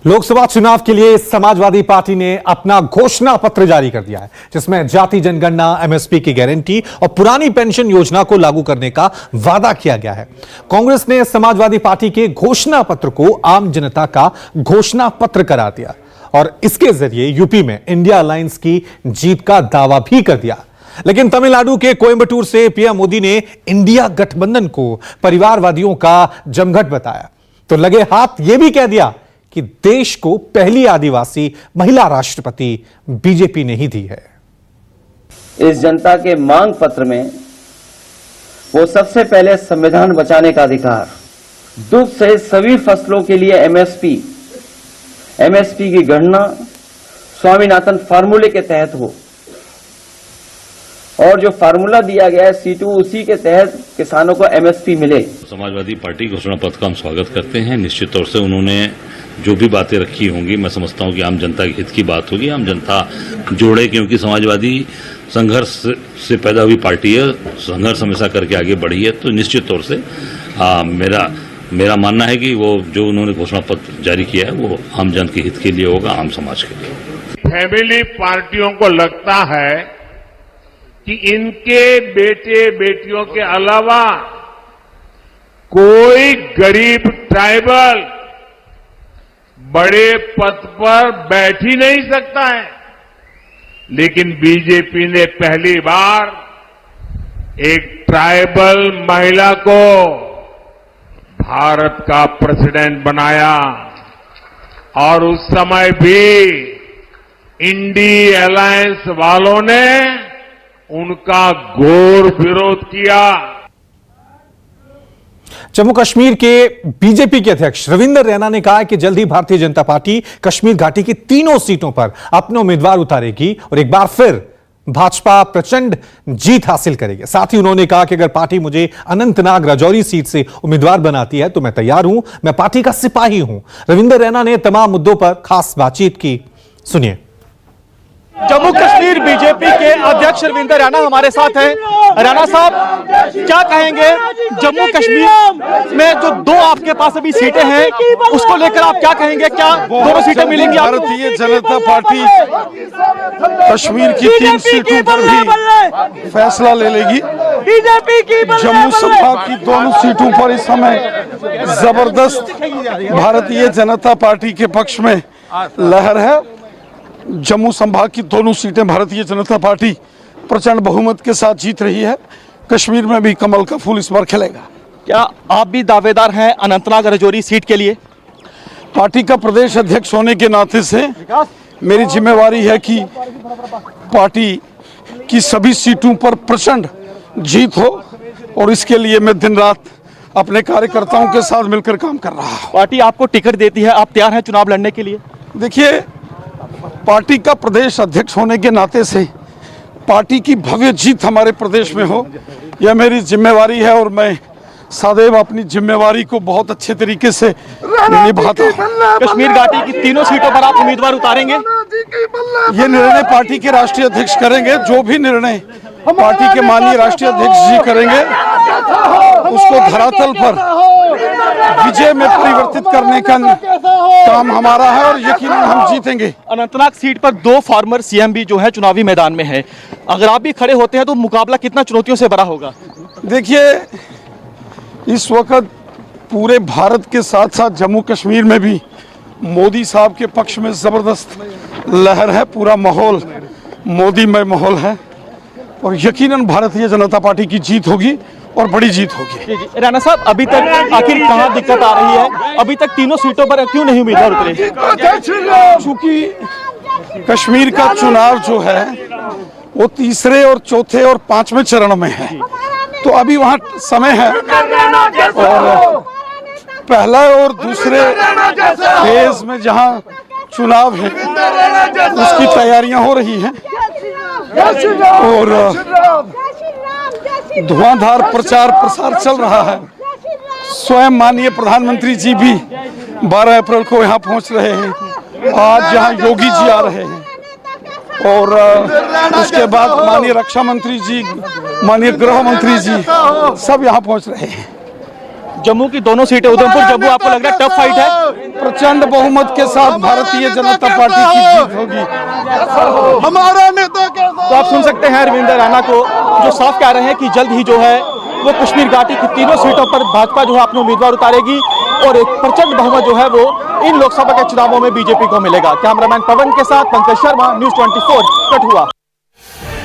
लोकसभा चुनाव के लिए समाजवादी पार्टी ने अपना घोषणा पत्र जारी कर दिया है, जिसमें जाति जनगणना, एमएसपी की गारंटी और पुरानी पेंशन योजना को लागू करने का वादा किया गया है। कांग्रेस ने समाजवादी पार्टी के घोषणा पत्र को आम जनता का घोषणा पत्र करार दिया और इसके जरिए यूपी में इंडिया अलायंस की जीत का दावा भी कर दिया। लेकिन तमिलनाडु के कोयंबटूर से पीएम मोदी ने इंडिया गठबंधन को परिवारवादियों का जमघट बताया, तो लगे हाथ यह भी कह दिया कि देश को पहली आदिवासी महिला राष्ट्रपति बीजेपी ने ही दी है। इस जनता के मांग पत्र में वो सबसे पहले संविधान बचाने का अधिकार, दुग्ध सहित सभी फसलों के लिए एमएसपी की गणना स्वामीनाथन फार्मूले के तहत हो, और जो फार्मूला दिया गया है C2 उसी के तहत किसानों को एमएसपी मिले। समाजवादी पार्टी घोषणा पत्र का हम स्वागत करते हैं। निश्चित तौर से उन्होंने जो भी बातें रखी होंगी, मैं समझता हूं कि आम जनता के हित की बात होगी, आम जनता जोड़े, क्योंकि समाजवादी संघर्ष से पैदा हुई पार्टी है, संघर्ष हमेशा करके आगे बढ़ी है। तो निश्चित तौर से मेरा मानना है कि वो जो उन्होंने घोषणा पत्र जारी किया है वो आम जन के हित के लिए होगा, आम समाज के लिए। फैमिली पार्टियों को लगता है कि इनके बेटे बेटियों के अलावा कोई गरीब ट्राइबल बड़े पद पर बैठ ही नहीं सकता है, लेकिन बीजेपी ने पहली बार एक ट्राइबल महिला को भारत का प्रेसिडेंट बनाया, और उस समय भी इंडी अलायंस वालों ने उनका घोर विरोध किया। जम्मू कश्मीर के बीजेपी के अध्यक्ष रविंदर रैना ने कहा कि जल्द ही भारतीय जनता पार्टी कश्मीर घाटी की तीनों सीटों पर अपने उम्मीदवार उतारेगी और एक बार फिर भाजपा प्रचंड जीत हासिल करेगी। साथ ही उन्होंने कहा कि अगर पार्टी मुझे अनंतनाग राजौरी सीट से उम्मीदवार बनाती है तो मैं तैयार हूं, मैं पार्टी का सिपाही हूं। रविंदर रैना ने तमाम मुद्दों पर खास बातचीत की, सुनिए। जम्मू कश्मीर बीजेपी के अध्यक्ष रविंदर रैना हमारे साथ हैं। रैना साहब, क्या कहेंगे, जम्मू कश्मीर में जो दो आपके पास अभी सीटें हैं उसको लेकर आप क्या कहेंगे, क्या दोनों सीटें मिलेंगी? भारतीय जनता पार्टी कश्मीर की 3 सीटों पर भी फैसला ले लेगी। जम्मू संभाग की दोनों सीटों पर इस समय जबरदस्त भारतीय जनता पार्टी के पक्ष में लहर है। जम्मू संभाग की दोनों सीटें भारतीय जनता पार्टी प्रचंड बहुमत के साथ जीत रही है। कश्मीर में भी कमल का फूल इस बार खिलेगा। क्या आप भी दावेदार हैं अनंतनाग राजौरी सीट के लिए? पार्टी का प्रदेश अध्यक्ष होने के नाते से मेरी जिम्मेवारी है कि पार्टी की सभी सीटों पर प्रचंड जीत हो, और इसके लिए मैं दिन रात अपने कार्यकर्ताओं के साथ मिलकर काम कर रहा हूँ। पार्टी आपको टिकट देती है, आप तैयार हैं चुनाव लड़ने के लिए? देखिए, पार्टी का प्रदेश अध्यक्ष होने के नाते से पार्टी की भव्य जीत हमारे प्रदेश में हो, यह मेरी जिम्मेवारी है, और मैं सदैव अपनी जिम्मेवारी को बहुत अच्छे तरीके से निभाता हूँ। कश्मीर घाटी की तीनों सीटों पर आप उम्मीदवार उतारेंगे? ये निर्णय पार्टी के राष्ट्रीय अध्यक्ष करेंगे। जो भी निर्णय पार्टी के माननीय राष्ट्रीय अध्यक्ष जी करेंगे उसको धरातल पर विजय में परिवर्तित करने का काम हमारा है, और यकीनन हम जीतेंगे। अनंतनाग सीट पर 2 फॉर्मर सीएम भी जो है चुनावी मैदान में है, अगर आप भी खड़े होते हैं तो मुकाबला कितना चुनौतियों से भरा होगा? देखिए, इस वक्त पूरे भारत के साथ साथ जम्मू कश्मीर में भी मोदी साहब के पक्ष में जबरदस्त लहर है। पूरा माहौल मोदीमय माहौल है, और यकीनन भारतीय जनता पार्टी की जीत होगी, और बड़ी जीत होगी। राणा साहब, अभी तक आखिर कहाँ दिक्कत आ रही है? अभी तक तीनों सीटों पर क्यों नहीं उम्मीदवार उतरे? चूंकि कश्मीर का चुनाव जो है वो तीसरे और चौथे और 5वें चरण में है, तो अभी वहाँ समय है, और पहला और दूसरे फेज में जहाँ चुनाव है उसकी तैयारियां हो रही हैं, और धुआंधार प्रचार प्रसार चल रहा है। स्वयं माननीय प्रधानमंत्री जी भी 12 अप्रैल को यहाँ पहुँच रहे हैं। आज यहाँ योगी जी आ रहे हैं, और उसके बाद माननीय रक्षा मंत्री जी, माननीय गृह मंत्री जी सब यहाँ पहुँच रहे हैं। जम्मू की दोनों सीटें, उधमपुर जम्मू, आपको लग रहा है टफ फाइट है? प्रचंड बहुमत के साथ भारतीय जनता पार्टी की जीत होगी। हमारा नेता तो आप सुन सकते हैं रविंदर रैना को, जो साफ कह रहे हैं कि जल्द ही जो है वो कश्मीर घाटी की तीनों सीटों पर भाजपा जो है अपने उम्मीदवार उतारेगी और एक प्रचंड बहुमत जो है वो इन लोकसभा के चुनावों में बीजेपी को मिलेगा। कैमरामैन पवन के साथ पंकज शर्मा, न्यूज़ 24 कठुआ।